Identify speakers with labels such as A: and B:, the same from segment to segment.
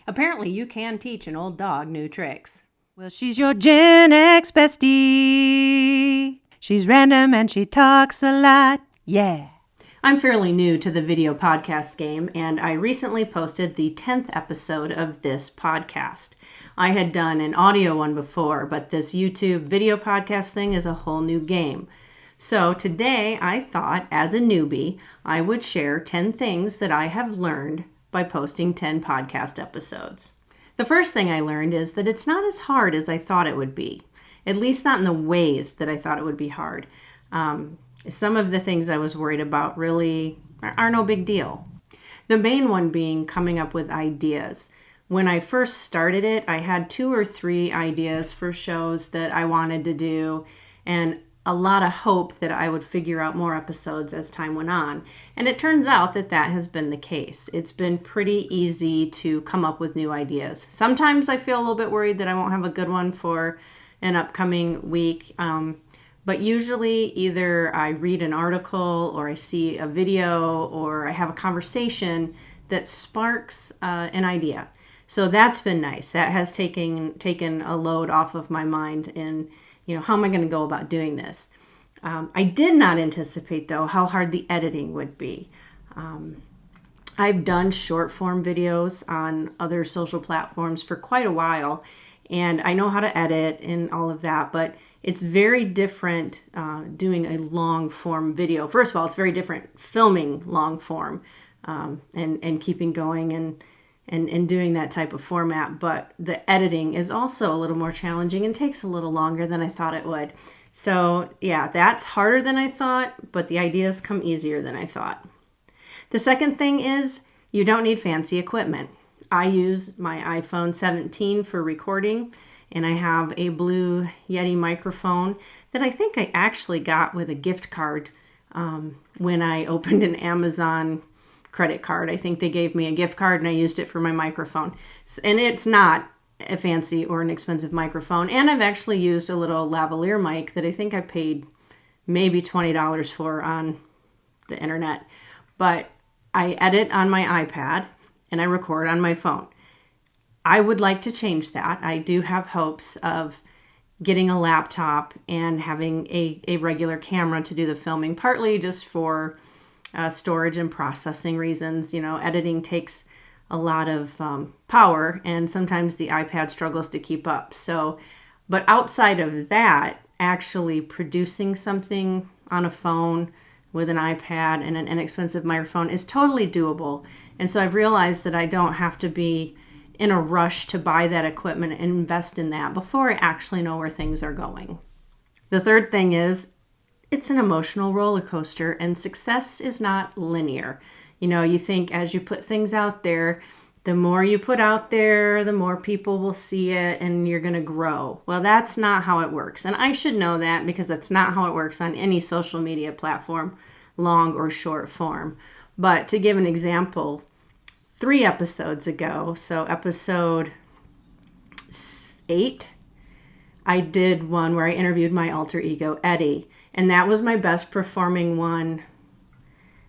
A: Apparently, you can teach an old dog new tricks.
B: Well, she's your Gen X bestie. She's random and she talks a lot. Yeah.
A: I'm fairly new to the video podcast game, and I recently posted the 10th episode of this podcast. I had done an audio one before, but this YouTube video podcast thing is a whole new game. So today I thought, as a newbie, I would share 10 things that I have learned by posting 10 podcast episodes. The first thing I learned is that it's not as hard as I thought it would be, at least not in the ways that I thought it would be hard. Some of the things I was worried about really are no big deal. The main one being coming up with ideas. When I first started it, I had 2 or 3 ideas for shows that I wanted to do, and a lot of hope that I would figure out more episodes as time went on. And it turns out that that has been the case. It's been pretty easy to come up with new ideas. Sometimes I feel a little bit worried that I won't have a good one for an upcoming week. But usually either I read an article or I see a video or I have a conversation that sparks an idea. So that's been nice. That has taken a load off of my mind in, how am I going to go about doing this? I did not anticipate, though, how hard the editing would be. I've done short form videos on other social platforms for quite a while, and I know how to edit and all of that, but it's very different doing a long form video. First of all, it's very different filming long form and keeping going and doing that type of format. But the editing is also a little more challenging and takes a little longer than I thought it would. So yeah, that's harder than I thought, but the ideas come easier than I thought. The second thing is you don't need fancy equipment. I use my iPhone 17 for recording, and I have a Blue Yeti microphone that I think I actually got with a gift card when I opened an Amazon credit card. I think they gave me a gift card and I used it for my microphone. And it's not a fancy or an expensive microphone. And I've actually used a little lavalier mic that I think I paid maybe $20 for on the internet. But I edit on my iPad and I record on my phone. I would like to change that. I do have hopes of getting a laptop and having a regular camera to do the filming, partly just for storage and processing reasons. Editing takes a lot of power, and sometimes the iPad struggles to keep up. But outside of that, actually producing something on a phone with an iPad and an inexpensive microphone is totally doable. And so I've realized that I don't have to be in a rush to buy that equipment and invest in that before I actually know where things are going. The third thing is it's an emotional roller coaster, and success is not linear. You think as you put things out there, the more you put out there, the more people will see it and you're going to grow. Well, that's not how it works. And I should know that because that's not how it works on any social media platform, long or short form. But to give an example, 3 episodes ago, so episode 8, I did one where I interviewed my alter ego, Eddie. And that was my best performing one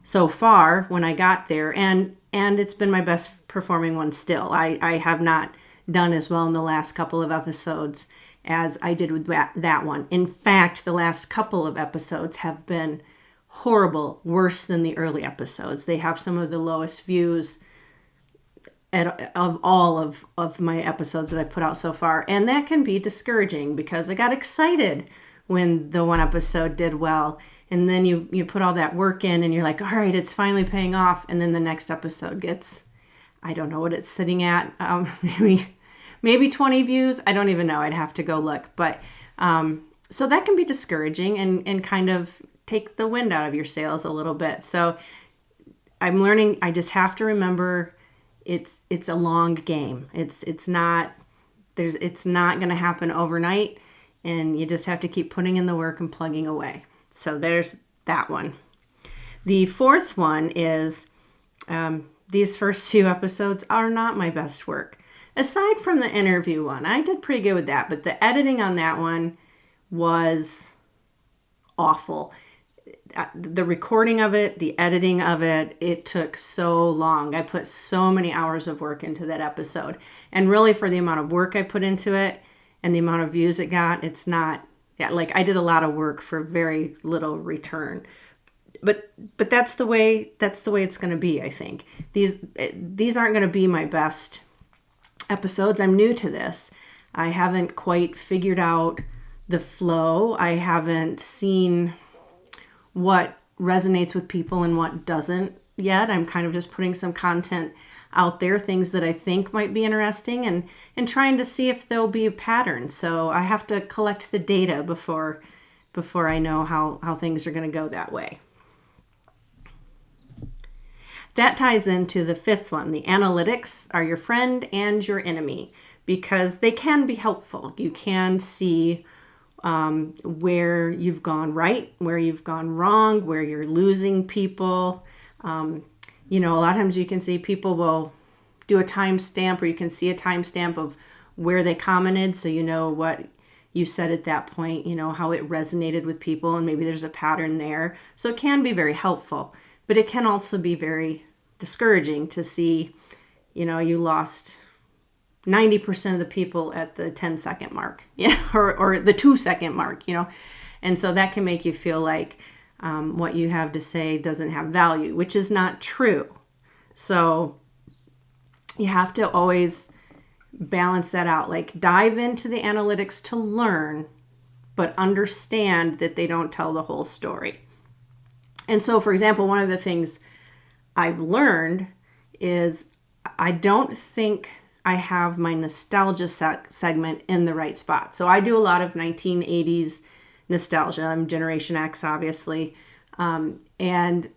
A: so far when I got there. And it's been my best performing one still. I have not done as well in the last couple of episodes as I did with that one. In fact, the last couple of episodes have been horrible, worse than the early episodes. They have some of the lowest views of all of my episodes that I put out so far. And that can be discouraging because I got excited when the one episode did well. And then you put all that work in and you're like, all right, it's finally paying off. And then the next episode gets, I don't know what it's sitting at, maybe 20 views. I don't even know. I'd have to go look. But so that can be discouraging and kind of take the wind out of your sails a little bit. So I'm learning, I just have to remember it's a long game. It's not going to happen overnight, and you just have to keep putting in the work and plugging away. So there's that one. The fourth one is these first few episodes are not my best work. Aside from the interview one, I did pretty good with that, but the editing on that one was awful. the recording of it, the editing of it, it took so long. I put so many hours of work into that episode. And really for the amount of work I put into it and the amount of views it got, it's not, yeah, like I did a lot of work for very little return. But that's the way it's going to be, I think. These aren't going to be my best episodes. I'm new to this. I haven't quite figured out the flow. I haven't seen what resonates with people and what doesn't yet. I'm kind of just putting some content out there, things that I think might be interesting, and trying to see if there'll be a pattern. So I have to collect the data before I know how things are going to go that way. That ties into the fifth one. The analytics are your friend and your enemy because they can be helpful. You can see where you've gone right, where you've gone wrong, where you're losing people. A lot of times you can see people will do a timestamp, or you can see a timestamp of where they commented, so you know what you said at that point, how it resonated with people, and maybe there's a pattern there. So it can be very helpful, but it can also be very discouraging to see, you lost 90% of the people at the 10-second mark, or the 2-second mark, and so that can make you feel like what you have to say doesn't have value, which is not true. So you have to always balance that out, like dive into the analytics to learn, but understand that they don't tell the whole story. And so, for example, one of the things I've learned is I don't think I have my nostalgia segment in the right spot. So I do a lot of 1980s nostalgia. I'm Generation X, obviously. And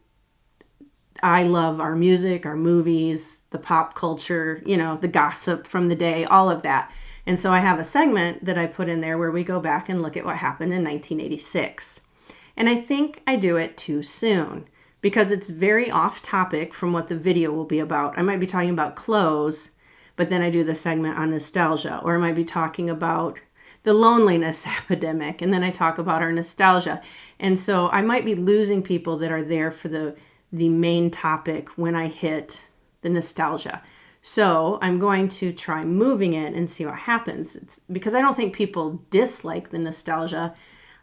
A: I love our music, our movies, the pop culture, the gossip from the day, all of that. And so I have a segment that I put in there where we go back and look at what happened in 1986. And I think I do it too soon because it's very off topic from what the video will be about. I might be talking about clothes, but then I do the segment on nostalgia, or I might be talking about the loneliness epidemic, and then I talk about our nostalgia. And so I might be losing people that are there for the main topic when I hit the nostalgia. So I'm going to try moving it and see what happens. It's because I don't think people dislike the nostalgia.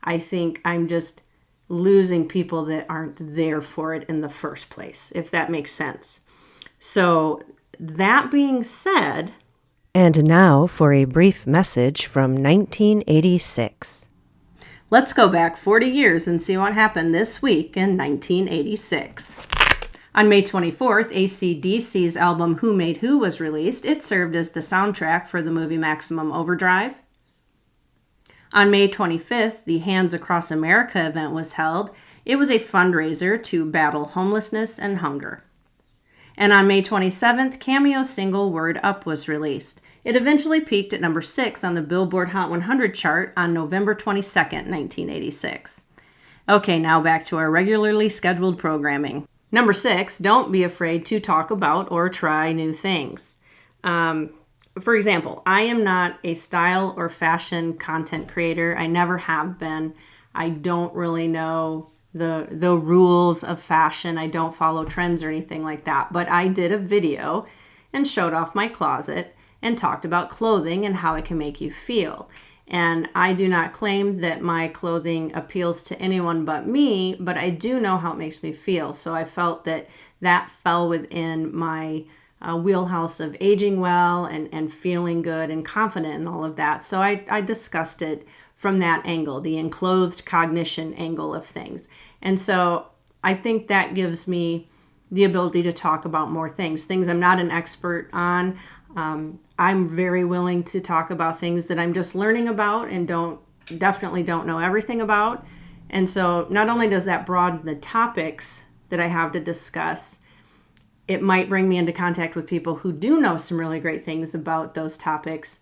A: I think I'm just losing people that aren't there for it in the first place, if that makes sense. So that being said...
B: And now for a brief message from 1986.
A: Let's go back 40 years and see what happened this week in 1986. On May 24th, AC/DC's album Who Made Who was released. It served as the soundtrack for the movie Maximum Overdrive. On May 25th, the Hands Across America event was held. It was a fundraiser to battle homelessness and hunger. And on May 27th, Cameo's single Word Up was released. It eventually peaked at number 6 on the Billboard Hot 100 chart on November 22nd, 1986. Okay, now back to our regularly scheduled programming. Number 6, don't be afraid to talk about or try new things. For example, I am not a style or fashion content creator. I never have been. I don't really know the rules of fashion. I don't follow trends or anything like that. But I did a video and showed off my closet and talked about clothing and how it can make you feel. And I do not claim that my clothing appeals to anyone but me, but I do know how it makes me feel. So I felt that fell within my wheelhouse of aging well and feeling good and confident and all of that. So I discussed it from that angle, the enclothed cognition angle of things. And so I think that gives me the ability to talk about more things I'm not an expert on. I'm very willing to talk about things that I'm just learning about and definitely don't know everything about. And so not only does that broaden the topics that I have to discuss, it might bring me into contact with people who do know some really great things about those topics.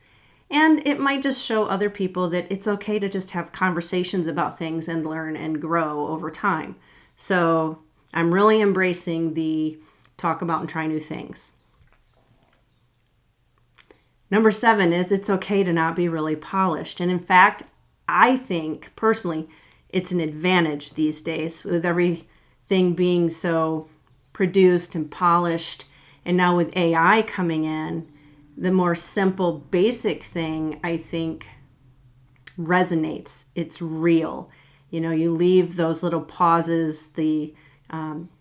A: And it might just show other people that it's okay to just have conversations about things and learn and grow over time. So I'm really embracing the talk about and try new things. Number 7 is it's okay to not be really polished. And in fact, I think personally, it's an advantage these days with everything being so produced and polished. And now with AI coming in, the more simple, basic thing, I think, resonates. It's real. You leave those little pauses, the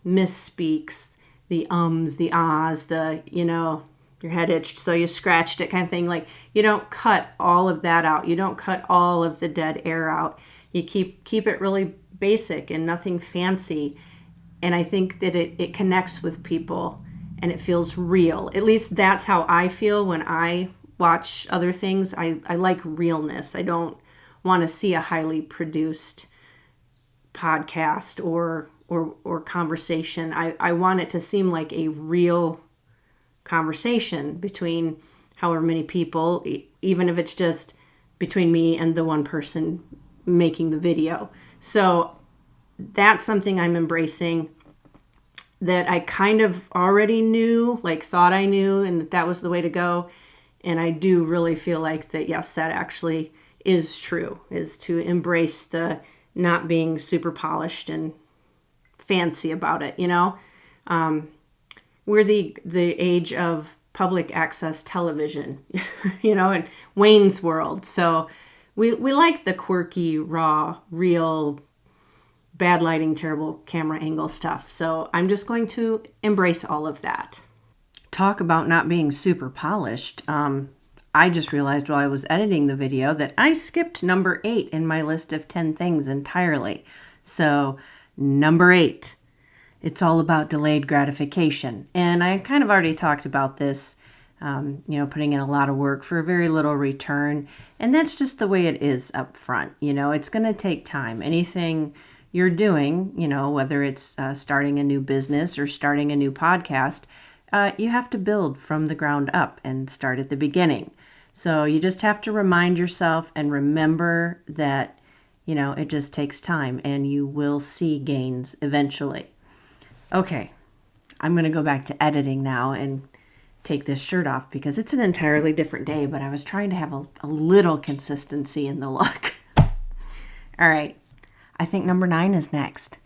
A: misspeaks, the ums, the ahs, your head itched, so you scratched it kind of thing. Like, you don't cut all of that out. You don't cut all of the dead air out. You keep it really basic and nothing fancy. And I think that it connects with people and it feels real. At least that's how I feel when I watch other things. I like realness. I don't want to see a highly produced podcast or conversation. I want it to seem like a real conversation between however many people, even if it's just between me and the one person making the video. So that's something I'm embracing, that I kind of already knew, like thought I knew, and that was the way to go. And I do really feel like that, yes, that actually is true, is to embrace the not being super polished and fancy about it. We're the age of public access television, in Wayne's World. So we like the quirky, raw, real, bad lighting, terrible camera angle stuff. So I'm just going to embrace all of that. Talk about not being super polished. I just realized while I was editing the video that I skipped number 8 in my list of 10 things entirely. So number 8, it's all about delayed gratification. And I kind of already talked about this, putting in a lot of work for very little return. And that's just the way it is up front. It's going to take time. Anything you're doing, whether it's starting a new business or starting a new podcast, you have to build from the ground up and start at the beginning. So you just have to remind yourself and remember that, it just takes time and you will see gains eventually. Okay, I'm going to go back to editing now and take this shirt off because it's an entirely different day, but I was trying to have a little consistency in the look. All right, I think number 9 is next.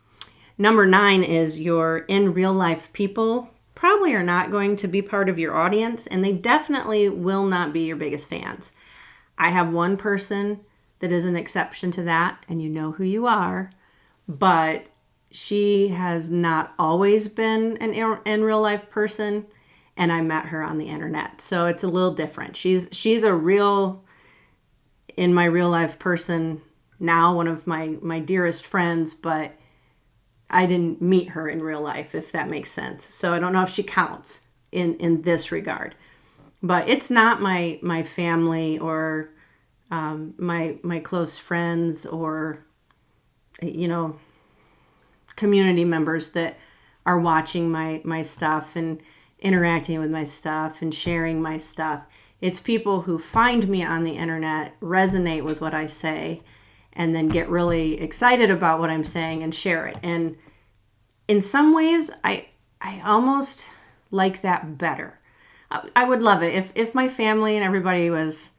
A: Number 9 is your in real life people probably are not going to be part of your audience, and they definitely will not be your biggest fans. I have one person that is an exception to that, and you know who you are, but she has not always been an in real life person, and I met her on the internet. So it's a little different. She's a real, in my real life person now, one of my dearest friends, but I didn't meet her in real life, if that makes sense. So I don't know if she counts in this regard. But it's not my family or my close friends or, community members that are watching my stuff and interacting with my stuff and sharing my stuff. It's people who find me on the internet, resonate with what I say, and then get really excited about what I'm saying and share it. And in some ways, I almost like that better. I would love it if my family and everybody was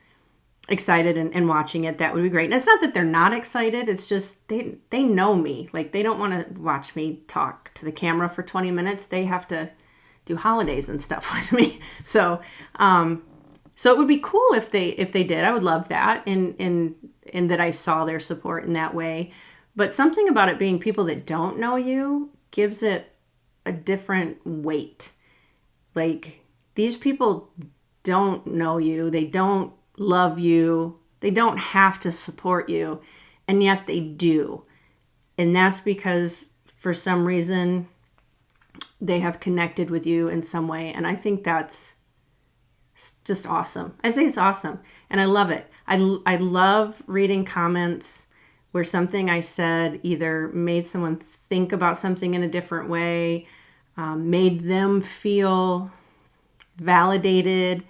A: excited and watching it. That would be great. And it's not that they're not excited. It's just they know me. Like, they don't want to watch me talk to the camera for 20 minutes. They have to do holidays and stuff with me. So it would be cool if they did. I would love that. And that I saw their support in that way. But something about it being people that don't know you gives it a different weight. Like, these people don't know you. They don't love you. They don't have to support you. And yet they do. And that's because for some reason they have connected with you in some way. And I think that's just awesome. I say it's awesome. And I love it. I love reading comments where something I said either made someone think about something in a different way, made them feel validated,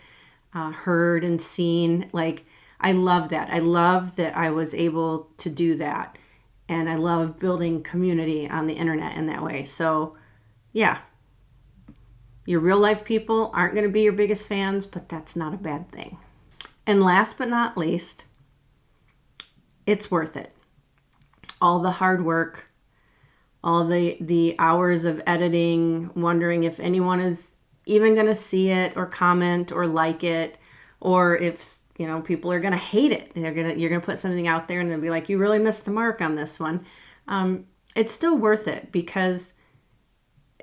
A: heard and seen. Like, I love that. I love that I was able to do that. And I love building community on the internet in that way. So, yeah. Your real life people aren't going to be your biggest fans, but that's not a bad thing. And last but not least, it's worth it. all the hard work, all the hours of editing, wondering if anyone is even going to see it or comment or like it, or if, people are going to hate it. You're going to put something out there and they'll be like, you really missed the mark on this one. It's still worth it because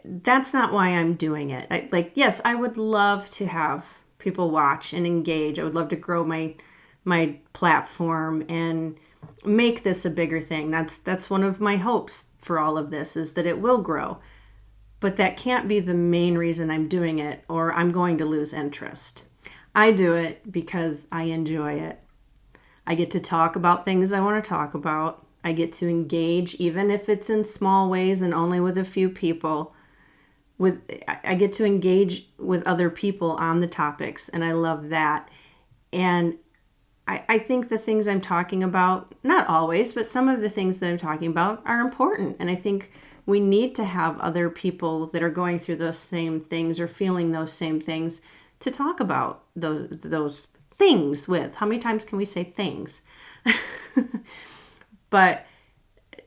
A: that's not why I'm doing it. Yes, I would love to have people watch and engage. I would love to grow my platform and make this a bigger thing. That's one of my hopes for all of this, is that it will grow. But that can't be the main reason I'm doing it, or I'm going to lose interest. I do it because I enjoy it. I get to talk about things I want to talk about. I get to engage, even if it's in small ways and only with a few people. I get to engage with other people on the topics, and I love that. And I think the things I'm talking about, not always, but some of the things that I'm talking about are important. And I think we need to have other people that are going through those same things or feeling those same things to talk about those things with. How many times can we say things? But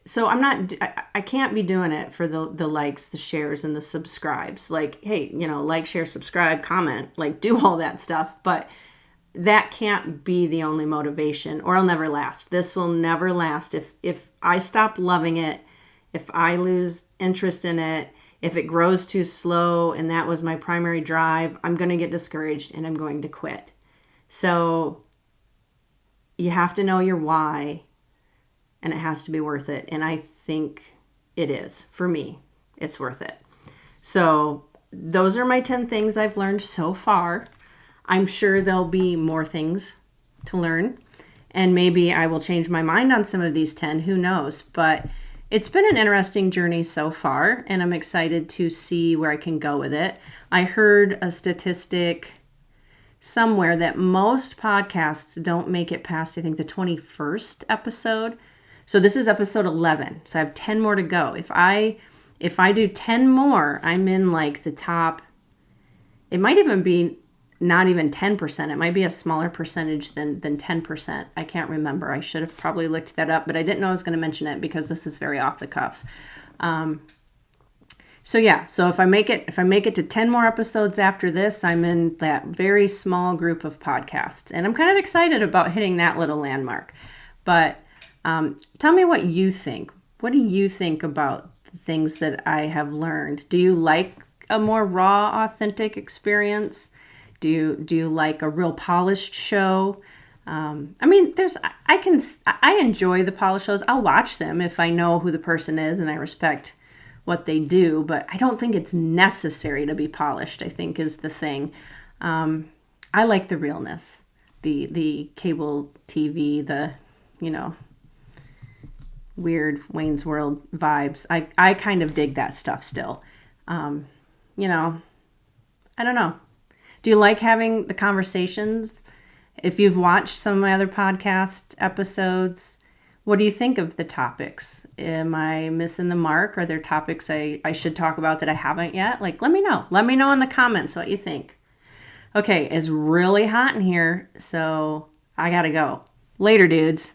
A: so I can't be doing it for the likes, the shares, and the subscribes. Like, hey, like, share, subscribe, comment, do all that stuff. But that can't be the only motivation, or I'll never last. This will never last. If I stop loving it, if I lose interest in it, if it grows too slow and that was my primary drive, I'm going to get discouraged and I'm going to quit. So you have to know your why, and it has to be worth it. And I think it is. For me, it's worth it. So those are my 10 things I've learned so far. I'm sure there'll be more things to learn, and maybe I will change my mind on some of these 10, who knows? But it's been an interesting journey so far, and I'm excited to see where I can go with it. I heard a statistic somewhere that most podcasts don't make it past, I think, the 21st episode. So this is episode 11. So I have 10 more to go. If I do 10 more, I'm in the top. It might even be not even 10%. It might be a smaller percentage than 10%. I can't remember. I should have probably looked that up, but I didn't know I was going to mention it because this is very off the cuff. So if I make it to 10 more episodes after this, I'm in that very small group of podcasts, and I'm kind of excited about hitting that little landmark. But tell me what you think. What do you think about the things that I have learned? Do you like a more raw, authentic experience? Do you like a real polished show? I enjoy the polished shows. I'll watch them if I know who the person is and I respect what they do, but I don't think it's necessary to be polished, I think, is the thing. I like the realness, the cable TV, the, weird Wayne's World vibes. I kind of dig that stuff still. I don't know. Do you like having the conversations? If you've watched some of my other podcast episodes, what do you think of the topics? Am I missing the mark? Are there topics I should talk about that I haven't yet? Let me know. Let me know in the comments what you think. Okay, it's really hot in here, so I gotta go. Later, dudes.